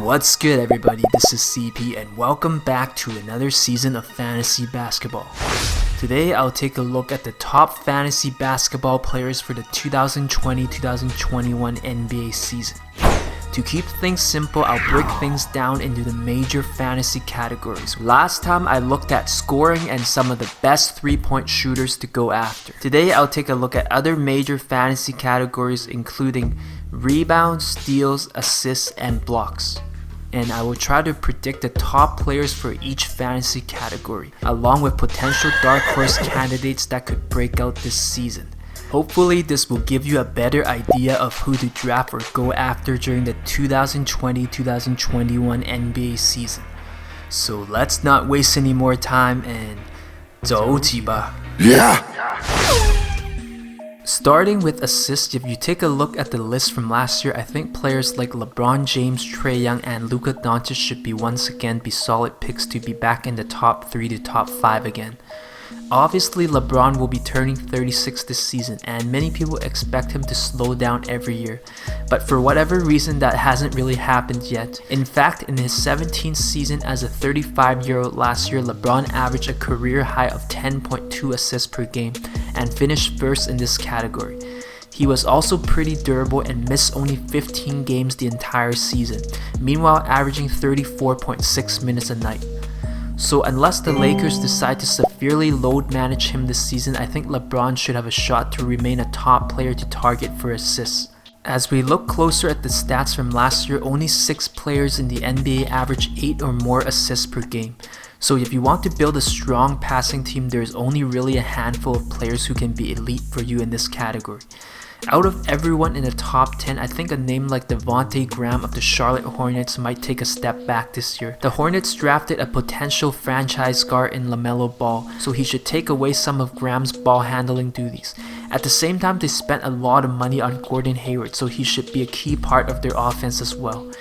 What's good, everybody? This is CP and welcome back to another season of fantasy basketball. Today I'll take a look at the top fantasy basketball players for the 2020-2021 NBA season. To keep things simple, I'll break things down into the major fantasy categories. Last time I looked at scoring and some of the best 3-point shooters to go after. Today I'll take a look at other major fantasy categories including rebounds, steals, assists, and blocks. And I will try to predict the top players for each fantasy category, along with potential dark horse candidates that could break out this season. Hopefully this will give you a better idea of who to draft or go after during the 2020-2021 NBA season. So let's not waste any more time and 走起吧. Yeah! Starting with assists, if you take a look at the list from last year, I think players like LeBron James, Trae Young, and Luka Doncic should once again be solid picks to be back in the top 3 to top 5 again. Obviously, LeBron will be turning 36 this season, and many people expect him to slow down every year, but for whatever reason that hasn't really happened yet. In fact, in his 17th season as a 35-year-old last year, LeBron averaged a career high of 10.2 assists per game and finished first in this category. He was also pretty durable and missed only 15 games the entire season, meanwhile averaging 34.6 minutes a night. So unless the Lakers decide to severely load manage him this season, I think LeBron should have a shot to remain a top player to target for assists. As we look closer at the stats from last year, only 6 players in the NBA average 8 or more assists per game. So if you want to build a strong passing team, there's only really a handful of players who can be elite for you in this category. Out of everyone in the top 10, I think a name like Devontae Graham of the Charlotte Hornets might take a step back this year. The Hornets drafted a potential franchise guard in LaMelo Ball, so he should take away some of Graham's ball handling duties. At the same time, they spent a lot of money on Gordon Hayward, so he should be a key part of their offense as well.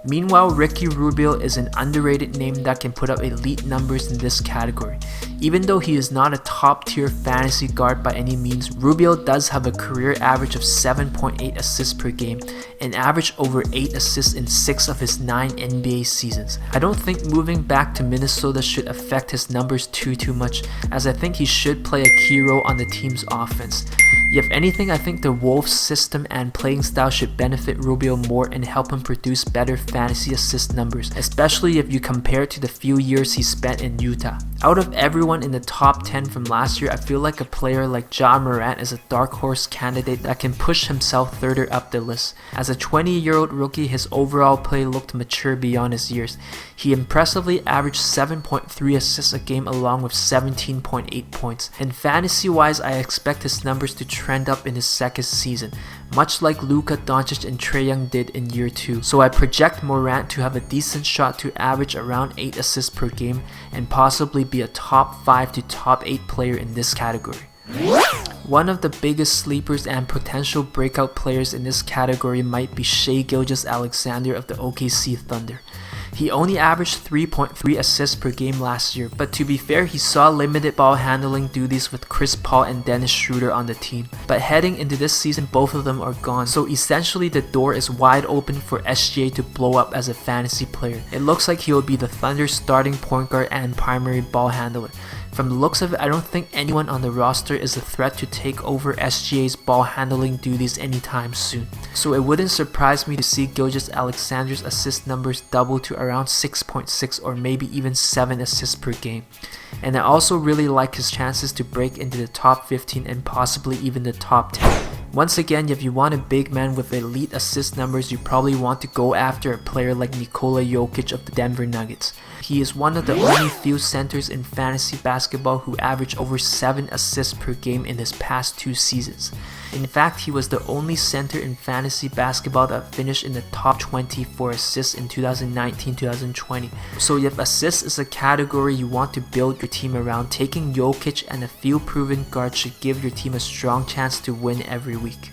Meanwhile, Ricky Rubio is an underrated name that can put up elite numbers in this category. Even though he is not a top-tier fantasy guard by any means, Rubio does have a career average of 7.8 assists per game and averaged over 8 assists in 6 of his 9 NBA seasons. I don't think moving back to Minnesota should affect his numbers too much, as I think he should play a key role on the team's offense. If anything, I think the Wolves' system and playing style should benefit Rubio more and help him produce better fantasy assist numbers, especially if you compare it to the few years he spent in Utah. Out of everyone in the top 10 from last year, I feel like a player like Ja Morant is a dark horse candidate that can push himself further up the list. As a 20-year-old rookie, his overall play looked mature beyond his years. He impressively averaged 7.3 assists a game along with 17.8 points. And fantasy-wise, I expect his numbers to trend up in his second season, much like Luka Doncic and Trae Young did in year 2. So I project Morant to have a decent shot to average around 8 assists per game and possibly be a top 5 to top 8 player in this category. One of the biggest sleepers and potential breakout players in this category might be Shai Gilgeous-Alexander of the OKC Thunder. He only averaged 3.3 assists per game last year, but to be fair, he saw limited ball handling duties with Chris Paul and Dennis Schroeder on the team. But heading into this season, both of them are gone, so essentially the door is wide open for SGA to blow up as a fantasy player. It looks like he will be the Thunder's starting point guard and primary ball handler. From the looks of it, I don't think anyone on the roster is a threat to take over SGA's ball handling duties anytime soon. So it wouldn't surprise me to see Gilgeous-Alexander's assist numbers double to around 6.6 or maybe even 7 assists per game. And I also really like his chances to break into the top 15 and possibly even the top 10. Once again, if you want a big man with elite assist numbers, you probably want to go after a player like Nikola Jokic of the Denver Nuggets. He is one of the only few centers in fantasy basketball who averaged over 7 assists per game in his past 2 seasons. In fact, he was the only center in fantasy basketball that finished in the top 20 for assists in 2019-2020. So if assists is a category you want to build your team around, taking Jokic and a few proven guards should give your team a strong chance to win every week.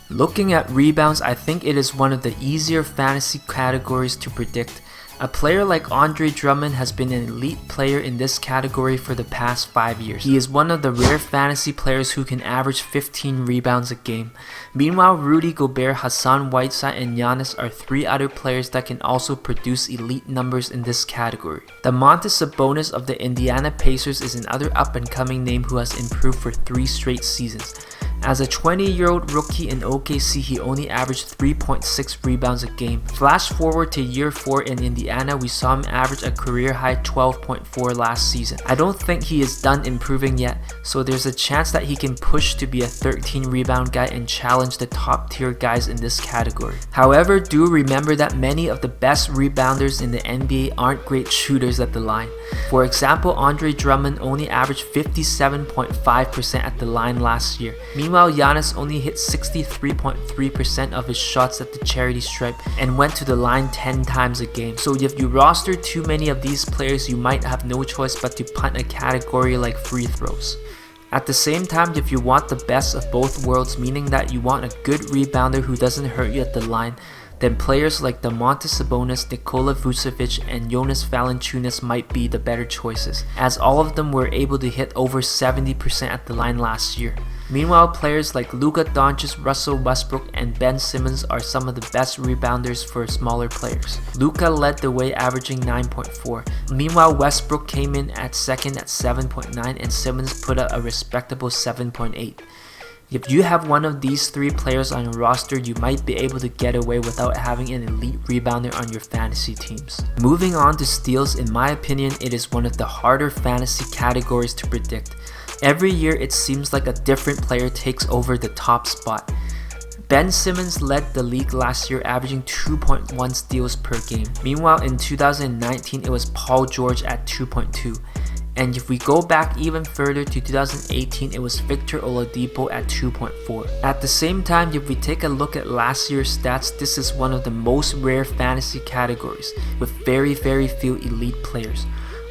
Looking at rebounds, I think it is one of the easier fantasy categories to predict. A player like Andre Drummond has been an elite player in this category for the past 5 years. He is one of the rare fantasy players who can average 15 rebounds a game. Meanwhile, Rudy Gobert, Hassan Whiteside, and Giannis are 3 other players that can also produce elite numbers in this category. Domantas Sabonis of the Indiana Pacers is another up-and-coming name who has improved for 3 straight seasons. As a 20-year-old rookie in OKC, he only averaged 3.6 rebounds a game. Flash forward to year 4 in Indiana, we saw him average a career-high 12.4 last season. I don't think he is done improving yet, so there's a chance that he can push to be a 13-rebound guy and challenge the top-tier guys in this category. However, do remember that many of the best rebounders in the NBA aren't great shooters at the line. For example, Andre Drummond only averaged 57.5% at the line last year. Meanwhile, Giannis only hit 63.3% of his shots at the charity stripe and went to the line 10 times a game. So if you roster too many of these players, you might have no choice but to punt a category like free throws. At the same time, if you want the best of both worlds, meaning that you want a good rebounder who doesn't hurt you at the line, then players like Domantas Sabonis, Nikola Vucevic, and Jonas Valanciunas might be the better choices, as all of them were able to hit over 70% at the line last year. Meanwhile, players like Luka Doncic, Russell Westbrook, and Ben Simmons are some of the best rebounders for smaller players. Luka led the way, averaging 9.4. Meanwhile, Westbrook came in at second at 7.9, and Simmons put up a respectable 7.8. If you have one of these 3 players on your roster, you might be able to get away without having an elite rebounder on your fantasy teams. Moving on to steals, in my opinion, it is one of the harder fantasy categories to predict. Every year, it seems like a different player takes over the top spot. Ben Simmons led the league last year, averaging 2.1 steals per game. Meanwhile, in 2019, it was Paul George at 2.2. And if we go back even further to 2018, it was Victor Oladipo at 2.4. At the same time, if we take a look at last year's stats, this is one of the most rare fantasy categories, with very few elite players.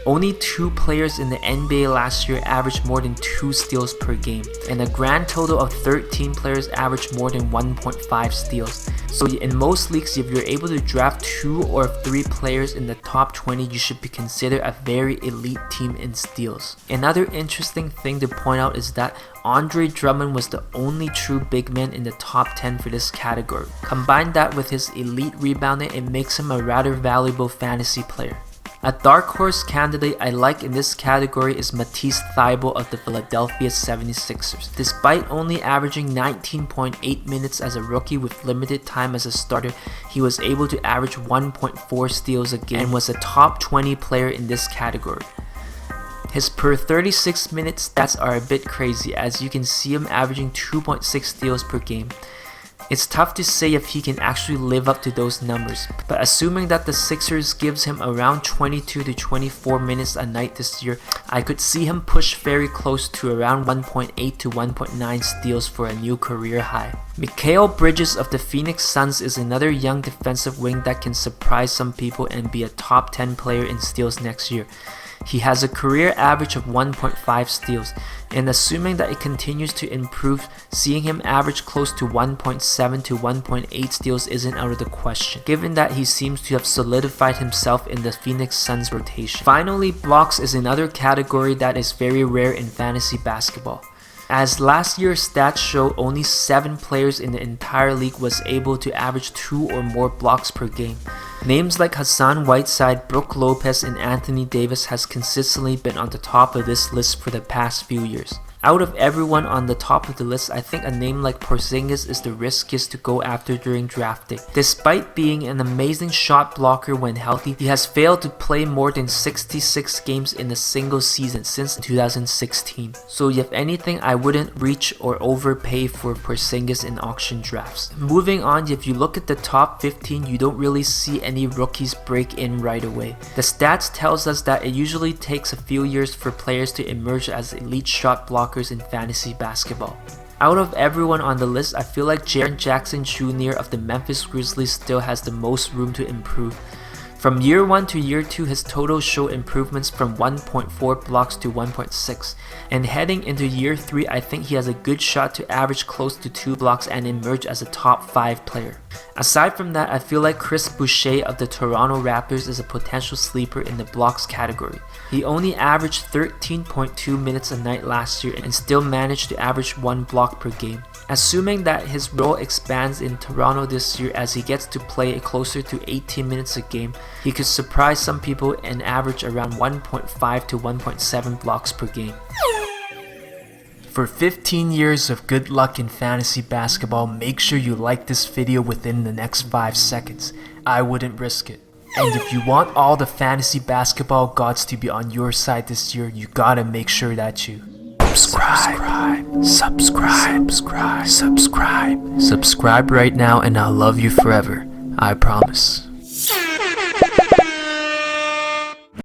Only 2 players in the NBA last year averaged more than 2 steals per game, and a grand total of 13 players averaged more than 1.5 steals. So in most leagues, if you're able to draft 2 or 3 players in the top 20, you should be considered a very elite team in steals. Another interesting thing to point out is that Andre Drummond was the only true big man in the top 10 for this category. Combine that with his elite rebounding, it makes him a rather valuable fantasy player. A dark horse candidate I like in this category is Matisse Thybulle of the Philadelphia 76ers. Despite only averaging 19.8 minutes as a rookie with limited time as a starter, he was able to average 1.4 steals a game and was a top 20 player in this category. His per 36 minute stats are a bit crazy, as you can see him averaging 2.6 steals per game. It's tough to say if he can actually live up to those numbers, but assuming that the Sixers gives him around 22 to 24 minutes a night this year, I could see him push very close to around 1.8 to 1.9 steals for a new career high. Mikal Bridges of the Phoenix Suns is another young defensive wing that can surprise some people and be a top 10 player in steals next year. He has a career average of 1.5 steals, and assuming that it continues to improve, seeing him average close to 1.7 to 1.8 steals isn't out of the question, given that he seems to have solidified himself in the Phoenix Suns rotation. Finally, blocks is another category that is very rare in fantasy basketball. As last year's stats show, only 7 players in the entire league was able to average 2 or more blocks per game. Names like Hassan Whiteside, Brook Lopez, and Anthony Davis has consistently been on the top of this list for the past few years. Out of everyone on the top of the list, I think a name like Porzingis is the riskiest to go after during draft day. Despite being an amazing shot blocker when healthy, he has failed to play more than 66 games in a single season since 2016. So if anything, I wouldn't reach or overpay for Porzingis in auction drafts. Moving on, if you look at the top 15, you don't really see any rookies break in right away. The stats tells us that it usually takes a few years for players to emerge as elite shot blockers in fantasy basketball. Out of everyone on the list, I feel like Jaren Jackson Jr. of the Memphis Grizzlies still has the most room to improve. From year 1 to year 2, his totals show improvements from 1.4 blocks to 1.6, and heading into year 3, I think he has a good shot to average close to 2 blocks and emerge as a top 5 player. Aside from that, I feel like Chris Boucher of the Toronto Raptors is a potential sleeper in the blocks category. He only averaged 13.2 minutes a night last year and still managed to average 1 block per game. Assuming that his role expands in Toronto this year as he gets to play closer to 18 minutes a game, he could surprise some people and average around 1.5 to 1.7 blocks per game. For 15 years of good luck in fantasy basketball, make sure you like this video within the next 5 seconds. I wouldn't risk it. And if you want all the fantasy basketball gods to be on your side this year, you gotta make sure that you subscribe right now, and I'll love you forever. I promise.